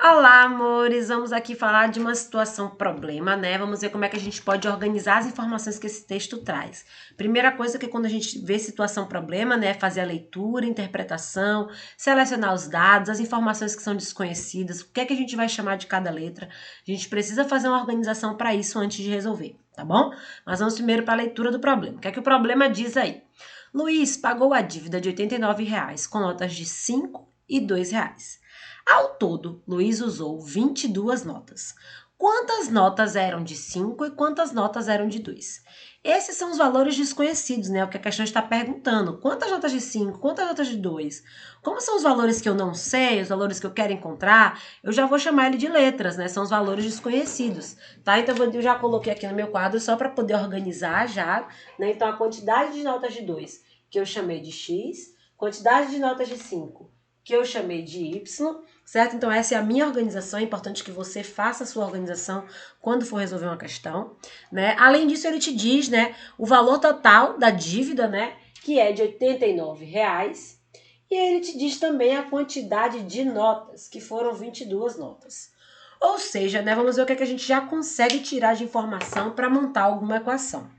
Olá, amores! Vamos aqui falar de uma situação problema, né? Vamos ver como é que a gente pode organizar as informações que esse texto traz. Primeira coisa que quando a gente vê situação problema, né, fazer a leitura, interpretação, selecionar os dados, as informações que são desconhecidas, o que é que a gente vai chamar de cada letra. A gente precisa fazer uma organização para isso antes de resolver, tá bom? Mas vamos primeiro para a leitura do problema. O que é que o problema diz aí? Luiz pagou a dívida de R$ 89 com notas de 5 e R$ 2. Ao todo, Luiz usou 22 notas. Quantas notas eram de 5 e quantas notas eram de 2? Esses são os valores desconhecidos, né? O que a questão está perguntando. Quantas notas de 5? Quantas notas de 2? Como são os valores que eu não sei, os valores que eu quero encontrar, eu já vou chamar ele de letras, né? São os valores desconhecidos, tá? Então, eu já coloquei aqui no meu quadro só para poder organizar já, né? Então, a quantidade de notas de 2, que eu chamei de X, quantidade de notas de 5, que eu chamei de Y, certo? Então essa é a minha organização, é importante que você faça a sua organização quando for resolver uma questão, né? Além disso, ele te diz, né, o valor total da dívida, né, que é de R$ 89, e ele te diz também a quantidade de notas, que foram 22 notas. Ou seja, né, vamos ver o que, é que a gente já consegue tirar de informação para montar alguma equação.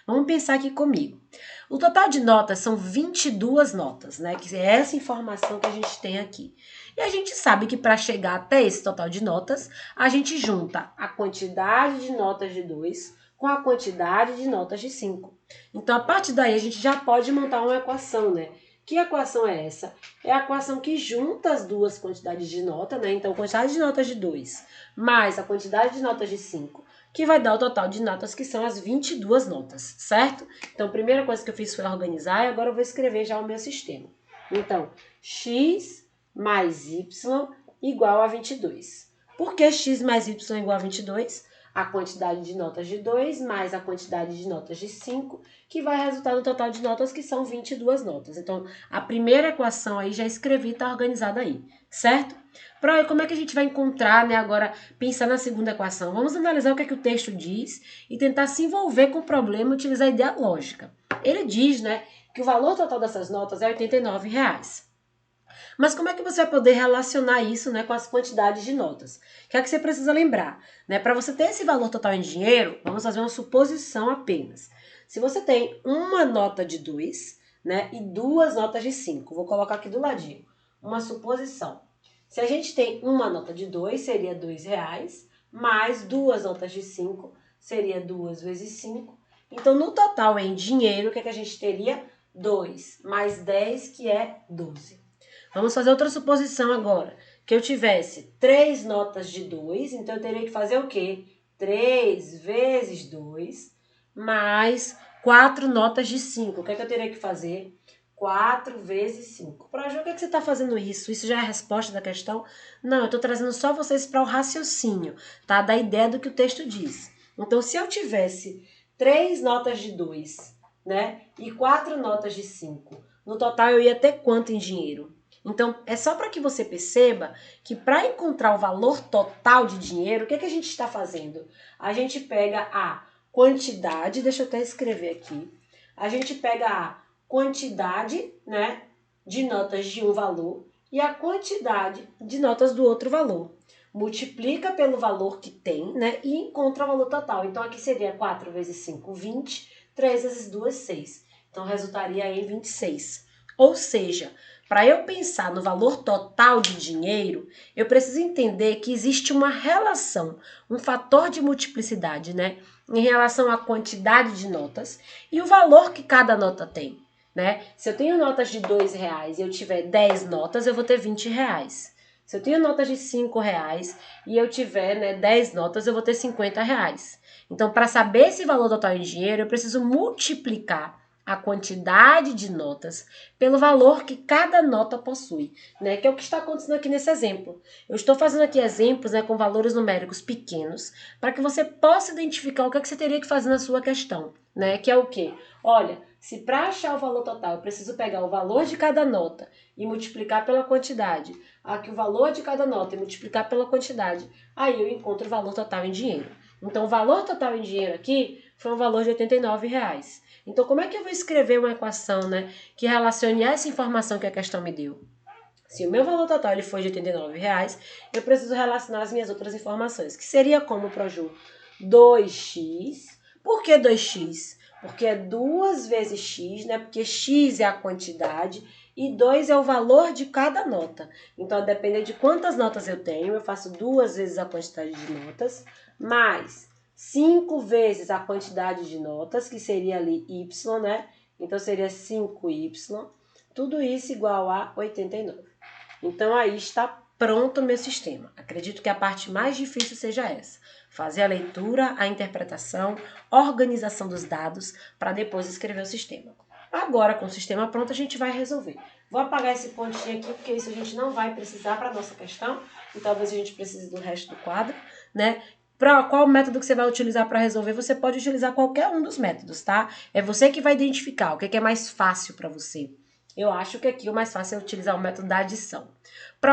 Vamos pensar aqui comigo. O total de notas são 22 notas, né? Que é essa informação que a gente tem aqui. E a gente sabe que para chegar até esse total de notas, a gente junta a quantidade de notas de 2 com a quantidade de notas de 5. Então, a partir daí, a gente já pode montar uma equação, né? Que equação é essa? É a equação que junta as duas quantidades de nota, né? Então, a quantidade de notas de 2 mais a quantidade de notas de 5, que vai dar o total de notas, que são as 22 notas, certo? Então, a primeira coisa que eu fiz foi organizar e agora eu vou escrever já o meu sistema. Então, x mais y igual a 22. Por que x mais y igual a 22? A quantidade de notas de 2 mais a quantidade de notas de 5, que vai resultar no total de notas, que são 22 notas. Então, a primeira equação aí já escrevi, está organizada aí, certo? Para como é que a gente vai encontrar, né, agora, pensar na segunda equação? Vamos analisar o que é que o texto diz e tentar se envolver com o problema e utilizar a ideia lógica. Ele diz, né, que o valor total dessas notas é R$ 89. Mas como é que você vai poder relacionar isso, né, com as quantidades de notas? O que é que você precisa lembrar? Né? Para você ter esse valor total em dinheiro, vamos fazer uma suposição apenas. Se você tem uma nota de 2, né, e duas notas de 5, vou colocar aqui do ladinho, uma suposição. Se a gente tem uma nota de 2, seria R$ 2, mais duas notas de 5, seria 2 vezes 5. Então, no total em dinheiro, o que é que a gente teria? 2 mais 10, que é 12. Vamos fazer outra suposição agora. Que eu tivesse 3 notas de 2, então eu teria que fazer o quê? 3 vezes 2, mais 4 notas de 5. O que é que eu teria que fazer? 4 vezes 5. Proja, o que é que você está fazendo isso? Isso já é a resposta da questão? Não, eu estou trazendo só vocês para o raciocínio, tá? Da ideia do que o texto diz. Então, se eu tivesse 3 notas de 2, né? E 4 notas de 5, no total eu ia ter quanto em dinheiro? Então, é só para que você perceba que para encontrar o valor total de dinheiro, o que é que a gente está fazendo? A gente pega a quantidade, deixa eu até escrever aqui, a gente pega a quantidade, né, de notas de um valor e a quantidade de notas do outro valor. Multiplica pelo valor que tem, né, e encontra o valor total. Então, aqui seria 4 vezes 5, 20, 3 vezes 2, 6. Então, resultaria em 26. Ou seja, para eu pensar no valor total de dinheiro, eu preciso entender que existe uma relação, um fator de multiplicidade, né, em relação à quantidade de notas e o valor que cada nota tem, né? Se eu tenho notas de R$ 2 e eu tiver 10 notas, eu vou ter R$ 20. Se eu tenho notas de R$ 5 e eu tiver, né, 10 notas, eu vou ter R$ 50. Então, para saber esse valor total em dinheiro, eu preciso multiplicar a quantidade de notas pelo valor que cada nota possui, né? Que é o que está acontecendo aqui nesse exemplo. Eu estou fazendo aqui exemplos, né, com valores numéricos pequenos para que você possa identificar o que é que você teria que fazer na sua questão, né? Que é o quê? Olha, se para achar o valor total eu preciso pegar o valor de cada nota e multiplicar pela quantidade, aqui o valor de cada nota e multiplicar pela quantidade, aí eu encontro o valor total em dinheiro. Então, o valor total em dinheiro aqui foi um valor de R$ 89. Então, como é que eu vou escrever uma equação, né, que relacione essa informação que a questão me deu? Se o meu valor total ele for de R$ 89,00, eu preciso relacionar as minhas outras informações, que seria como, Proju? 2x. Por que 2x? Porque é 2 vezes x, né? Porque x é a quantidade e 2 é o valor de cada nota. Então, a depender de quantas notas eu tenho, eu faço 2 vezes a quantidade de notas, mais 5 vezes a quantidade de notas, que seria ali y, né? Então, seria 5y. Tudo isso igual a 89. Então, aí está pronto o meu sistema. Acredito que a parte mais difícil seja essa. Fazer a leitura, a interpretação, organização dos dados, para depois escrever o sistema. Agora, com o sistema pronto, a gente vai resolver. Vou apagar esse pontinho aqui, porque isso a gente não vai precisar para a nossa questão. E talvez a gente precise do resto do quadro, né? Para qual método que você vai utilizar para resolver, você pode utilizar qualquer um dos métodos, tá? É você que vai identificar o que é mais fácil para você. Eu acho que aqui o mais fácil é utilizar o método da adição.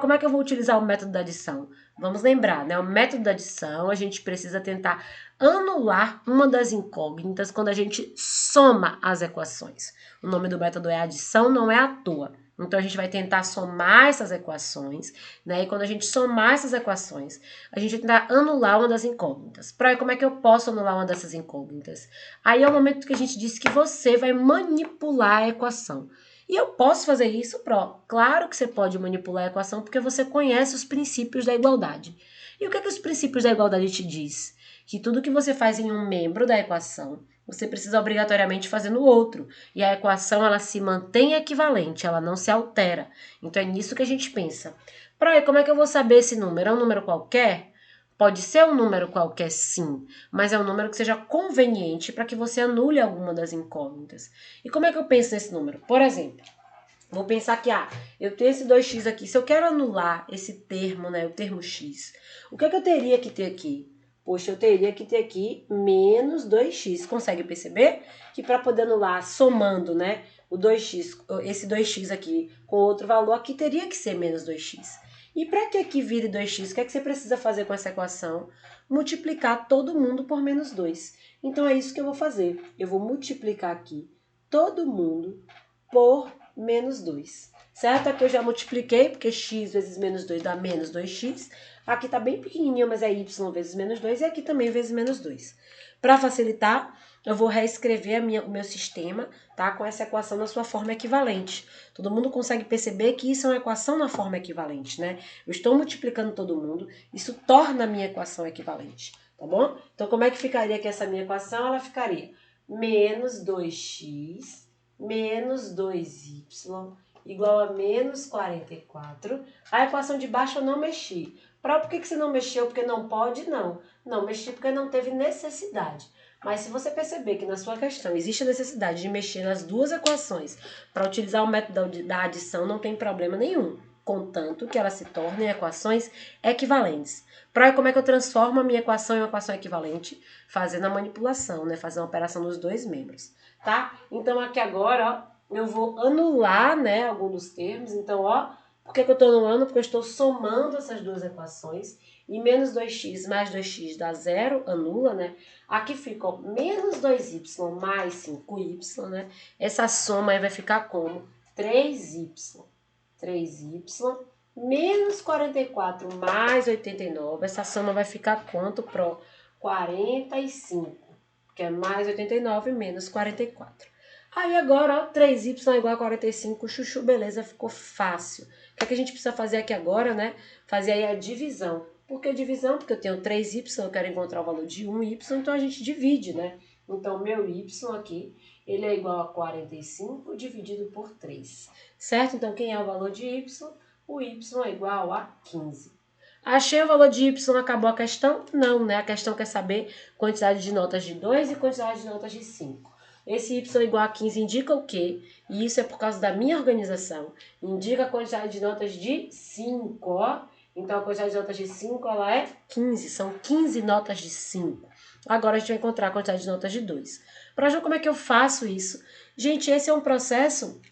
Como é que eu vou utilizar o método da adição? Vamos lembrar, né? O método da adição, a gente precisa tentar anular uma das incógnitas quando a gente soma as equações. O nome do método é adição, não é à toa. Então, a gente vai tentar somar essas equações, né? E quando a gente somar essas equações, a gente vai tentar anular uma das incógnitas. Como é que eu posso anular uma dessas incógnitas? Aí é o momento que a gente disse que você vai manipular a equação. E eu posso fazer isso, Claro que você pode manipular a equação porque você conhece os princípios da igualdade. E o que os princípios da igualdade te diz? Que tudo que você faz em um membro da equação, você precisa obrigatoriamente fazer no outro. E a equação, ela se mantém equivalente, ela não se altera. Então, é nisso que a gente pensa. Como é que eu vou saber esse número? É um número qualquer? Pode ser um número qualquer, sim, mas é um número que seja conveniente para que você anule alguma das incógnitas. E como é que eu penso nesse número? Por exemplo, vou pensar que, eu tenho esse 2x aqui. Se eu quero anular esse termo, né, o termo x, o que é que eu teria que ter aqui? Poxa, eu teria que ter aqui menos 2x. Consegue perceber? Que para poder anular somando, né, o 2x, esse 2x aqui com outro valor, aqui teria que ser menos 2x. E para que aqui vire 2x, o que é que você precisa fazer com essa equação? Multiplicar todo mundo por menos 2. Então, é isso que eu vou fazer. Eu vou multiplicar aqui todo mundo por menos 2. Certo? Aqui eu já multipliquei, porque x vezes menos 2 dá menos 2x. Aqui tá bem pequenininho, mas é y vezes menos 2. E aqui também vezes menos 2. Para facilitar, eu vou reescrever o meu sistema, tá? Com essa equação na sua forma equivalente. Todo mundo consegue perceber que isso é uma equação na forma equivalente, né? Eu estou multiplicando todo mundo, isso torna a minha equação equivalente, tá bom? Então, como é que ficaria aqui essa minha equação? Ela ficaria menos 2x menos 2y igual a menos 44. A equação de baixo eu não mexi. Por que você não mexeu? Porque não pode? Não. Não mexi porque não teve necessidade. Mas se você perceber que na sua questão existe a necessidade de mexer nas duas equações para utilizar o método da adição, não tem problema nenhum, contanto que elas se tornem equações equivalentes. Como é que eu transformo a minha equação em uma equação equivalente? Fazendo a manipulação, né? Fazendo a operação nos dois membros, tá? Então, aqui agora, ó, eu vou anular, né, alguns dos termos. Então, ó, por que eu estou anulando? Porque eu estou somando essas duas equações. E menos 2x mais 2x dá 0, anula, né? Aqui fica ó, menos 2y mais 5y, né? Essa soma aí vai ficar como 3y. 3y menos 44 mais 89. Essa soma vai ficar quanto, Pro? 45, que é mais 89 menos 44. Aí agora, ó, 3y é igual a 45, chuchu, beleza, ficou fácil. O que a gente precisa fazer aqui agora, né? Fazer aí a divisão. Por que divisão? Porque eu tenho 3y, eu quero encontrar o valor de 1y, então a gente divide, né? Então, meu y aqui, ele é igual a 45 dividido por 3, certo? Então, quem é o valor de y? O y é igual a 15. Achei o valor de y, acabou a questão? Não, né? A questão quer saber quantidade de notas de 2 e quantidade de notas de 5. Esse y igual a 15 indica o quê? E isso é por causa da minha organização. Indica a quantidade de notas de 5, ó. Então, a quantidade de notas de 5, ela é 15. São 15 notas de 5. Agora, a gente vai encontrar a quantidade de notas de 2. Para ver como é que eu faço isso? Gente, esse é um processo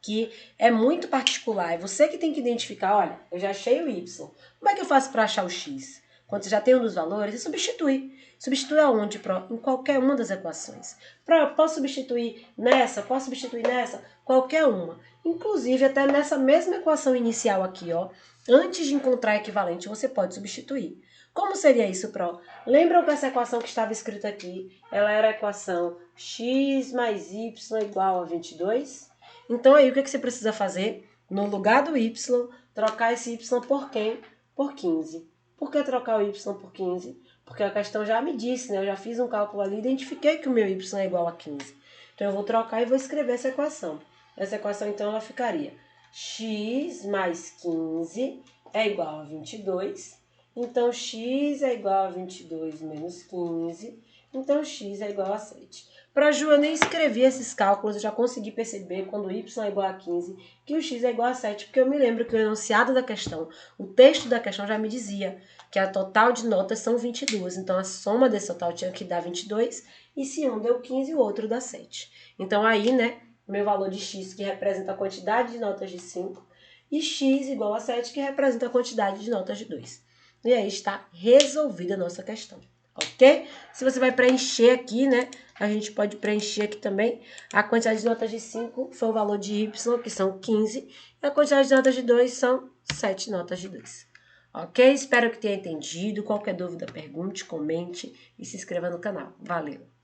que é muito particular. É você que tem que identificar, olha, eu já achei o y. Como é que eu faço para achar o x? quando você já tem um dos valores, você substitui. Substitui aonde, Pro? Em qualquer uma das equações. Pro, posso substituir nessa? Posso substituir nessa? Qualquer uma. Inclusive, até nessa mesma equação inicial aqui, ó, antes de encontrar equivalente, você pode substituir. Como seria isso, Pro? Lembram que essa equação que estava escrita aqui, ela era a equação x mais y igual a 22? Então, aí, o que você precisa fazer? No lugar do y, trocar esse y por quem? Por 15. Por que trocar o y por 15? Porque a questão já me disse, né? Eu já fiz um cálculo ali, identifiquei que o meu y é igual a 15. Então, eu vou trocar e vou escrever essa equação. Essa equação, então, ela ficaria x mais 15 é igual a 22. Então, x é igual a 22 menos 15. Então, x é igual a 7. Para a Ju, eu nem escrevi esses cálculos, eu já consegui perceber quando y é igual a 15, que o x é igual a 7, porque eu me lembro que o enunciado da questão, o texto da questão já me dizia que a total de notas são 22, então a soma desse total tinha que dar 22, e se um deu 15, o outro dá 7. Então aí, né, meu valor de x, que representa a quantidade de notas de 5, e x igual a 7, que representa a quantidade de notas de 2. E aí está resolvida a nossa questão. Ok? Se você vai preencher aqui, né? A gente pode preencher aqui também. A quantidade de notas de 5 foi o valor de y, que são 15. E a quantidade de notas de 2 são 7 notas de 2. Ok? Espero que tenha entendido. Qualquer dúvida, pergunte, comente e se inscreva no canal. Valeu!